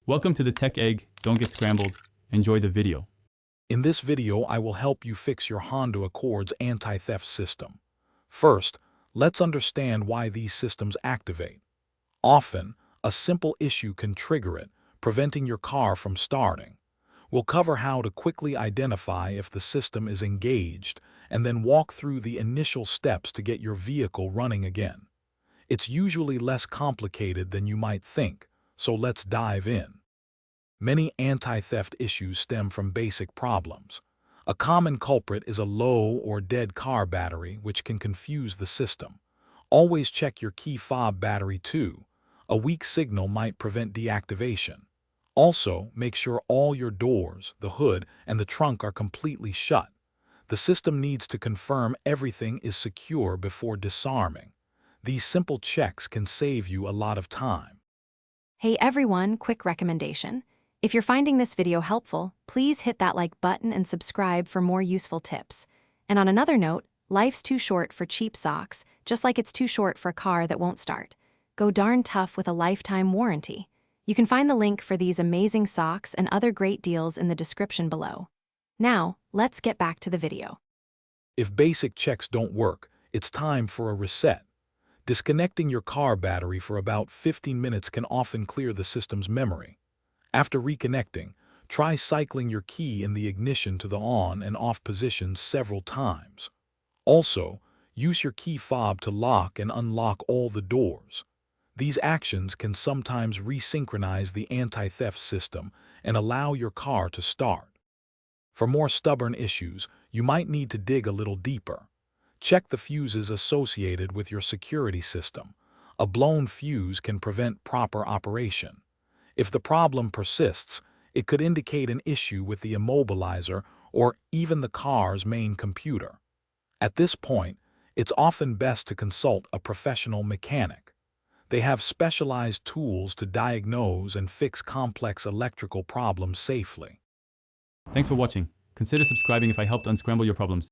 Welcome to the Tech Egg. Don't get scrambled. Enjoy the video. In this video, I will help you fix your Honda Accord's anti-theft system. First, let's understand why these systems activate. Often, a simple issue can trigger it, preventing your car from starting. We'll cover how to quickly identify if the system is engaged and then walk through the initial steps to get your vehicle running again. It's usually less complicated than you might think, so let's dive in. Many anti-theft issues stem from basic problems. A common culprit is a low or dead car battery, which can confuse the system. Always check your key fob battery too. A weak signal might prevent deactivation. Also, make sure all your doors, the hood, and the trunk are completely shut. The system needs to confirm everything is secure before disarming. These simple checks can save you a lot of time. Hey everyone, quick recommendation. If you're finding this video helpful, please hit that like button and subscribe for more useful tips. And on another note, life's too short for cheap socks, just like it's too short for a car that won't start. Go darn tough with a lifetime warranty. You can find the link for these amazing socks and other great deals in the description below. Now, let's get back to the video. If basic checks don't work, it's time for a reset. Disconnecting your car battery for about 15 minutes can often clear the system's memory. After reconnecting, try cycling your key in the ignition to the on and off positions several times. Also, use your key fob to lock and unlock all the doors. These actions can sometimes resynchronize the anti-theft system and allow your car to start. For more stubborn issues, you might need to dig a little deeper. Check the fuses associated with your security system. A blown fuse can prevent proper operation. If the problem persists, it could indicate an issue with the immobilizer or even the car's main computer. At this point, it's often best to consult a professional mechanic. They have specialized tools to diagnose and fix complex electrical problems safely. Thanks for watching. Consider subscribing if I helped unscramble your problems.